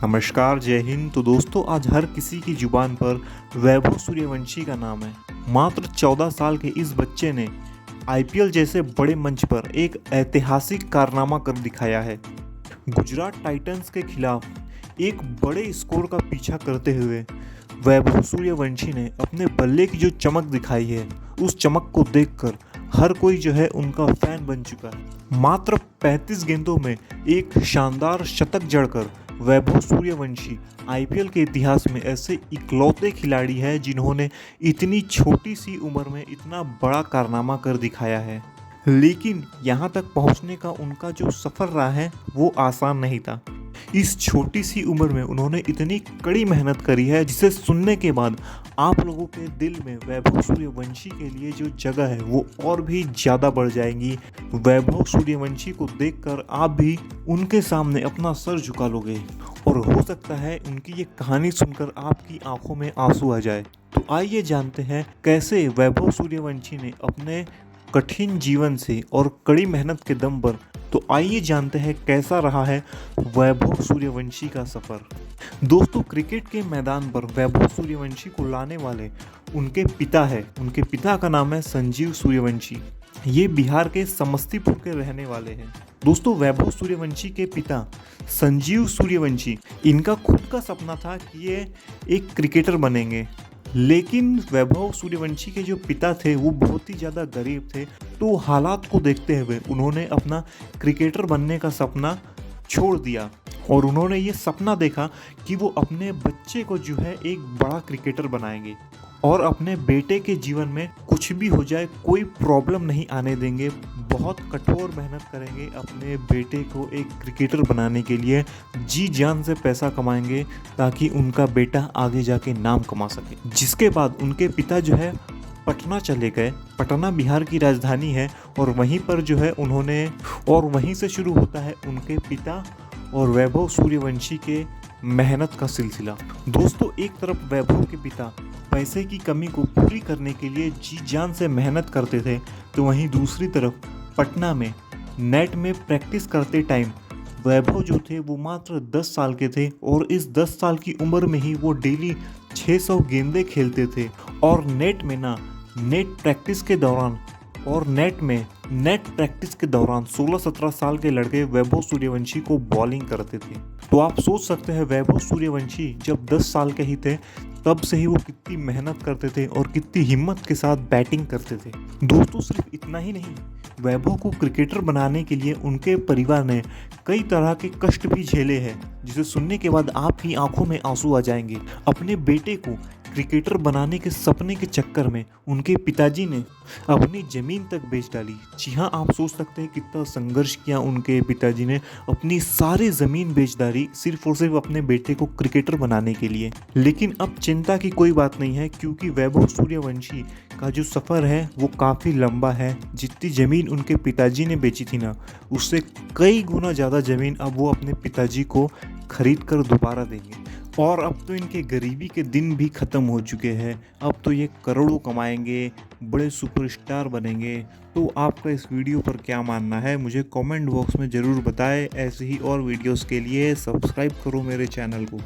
नमस्कार, जय हिंद। तो दोस्तों, आज हर किसी की जुबान पर वैभव सूर्यवंशी का नाम है। मात्र 14 साल के इस बच्चे ने आईपीएल जैसे बड़े मंच पर एक ऐतिहासिक कारनामा कर दिखाया है। गुजरात टाइटंस के खिलाफ एक बड़े स्कोर का पीछा करते हुए वैभव सूर्यवंशी ने अपने बल्ले की जो चमक दिखाई है, उस चमक को देखकर हर कोई जो है उनका फैन बन चुका है। मात्र 35 गेंदों में एक शानदार शतक जड़कर वैभव सूर्यवंशी आईपीएल के इतिहास में ऐसे इकलौते खिलाड़ी हैं जिन्होंने इतनी छोटी सी उम्र में इतना बड़ा कारनामा कर दिखाया है। लेकिन यहाँ तक पहुँचने का उनका जो सफ़र रहा है वो आसान नहीं था। इस छोटी सी उम्र में उन्होंने इतनी कड़ी मेहनत करी है जिसे सुनने के बाद आप लोगों के दिल में वैभव सूर्यवंशी के लिए जो जगह है वो और भी ज़्यादा बढ़ जाएंगी। वैभव सूर्यवंशी को देखकर आप भी उनके सामने अपना सर झुका लोगे और हो सकता है उनकी ये कहानी सुनकर आपकी आंखों में आंसू आ जाए। तो आइए जानते हैं कैसे वैभव सूर्यवंशी ने अपने कठिन जीवन से और कड़ी मेहनत के दम पर आइए जानते हैं कैसा रहा है वैभव सूर्यवंशी का सफ़र। दोस्तों, क्रिकेट के मैदान पर वैभव सूर्यवंशी को लाने वाले उनके पिता है। उनके पिता का नाम है संजीव सूर्यवंशी। ये बिहार के समस्तीपुर के रहने वाले हैं। दोस्तों, वैभव सूर्यवंशी के पिता संजीव सूर्यवंशी, इनका खुद का सपना था कि ये एक क्रिकेटर बनेंगे। लेकिन वैभव सूर्यवंशी के जो पिता थे वो बहुत ही ज़्यादा गरीब थे, तो हालात को देखते हुए उन्होंने अपना क्रिकेटर बनने का सपना छोड़ दिया और उन्होंने ये सपना देखा कि वो अपने बच्चे को जो है एक बड़ा क्रिकेटर बनाएंगे और अपने बेटे के जीवन में कुछ भी हो जाए कोई प्रॉब्लम नहीं आने देंगे। बहुत कठोर मेहनत करेंगे अपने बेटे को एक क्रिकेटर बनाने के लिए, जी जान से पैसा कमाएंगे ताकि उनका बेटा आगे जाके नाम कमा सके। जिसके बाद उनके पिता जो है पटना चले गए। पटना बिहार की राजधानी है और वहीं पर जो है उन्होंने और वहीं से शुरू होता है उनके पिता और वैभव सूर्यवंशी के मेहनत का सिलसिला। दोस्तों, एक तरफ वैभव के पिता पैसे की कमी को पूरी करने के लिए जी जान से मेहनत करते थे, तो वहीं दूसरी तरफ पटना में नेट में प्रैक्टिस करते टाइम वैभव जो थे वो मात्र 10 साल के थे और इस 10 साल की उम्र में ही वो डेली 600 गेंदें खेलते थे। और नेट प्रैक्टिस के दौरान 16-17 साल के लड़के वैभव सूर्यवंशी को बॉलिंग करते थे। तो आप सोच सकते हैं वैभव सूर्यवंशी जब 10 साल के ही थे तब से ही वो कितनी मेहनत करते थे और कितनी हिम्मत के साथ बैटिंग करते थे। दोस्तों, सिर्फ इतना ही नहीं, वैभव को क्रिकेटर बनाने के लिए उनके परिवार ने कई तरह के कष्ट भी झेले हैं, जिसे सुनने के बाद आपकी आंखों में आंसू आ जाएंगे। अपने बेटे को क्रिकेटर बनाने के सपने के चक्कर में उनके पिताजी ने अपनी ज़मीन तक बेच डाली। जी हाँ, आप सोच सकते हैं कितना संघर्ष किया उनके पिताजी ने, अपनी सारी ज़मीन बेच डाली सिर्फ और सिर्फ अपने बेटे को क्रिकेटर बनाने के लिए। लेकिन अब चिंता की कोई बात नहीं है, क्योंकि वैभव सूर्यवंशी का जो सफ़र है वो काफ़ी लंबा है। जितनी ज़मीन उनके पिताजी ने बेची थी ना, उससे कई गुना ज़्यादा ज़मीन अब वो अपने पिताजी को खरीद कर दोबारा देंगे। और अब तो इनके गरीबी के दिन भी ख़त्म हो चुके हैं। अब तो ये करोड़ों कमाएंगे, बड़े सुपरस्टार बनेंगे। तो आपका इस वीडियो पर क्या मानना है मुझे कमेंट बॉक्स में ज़रूर बताएं। ऐसे ही और वीडियोस के लिए सब्सक्राइब करो मेरे चैनल को।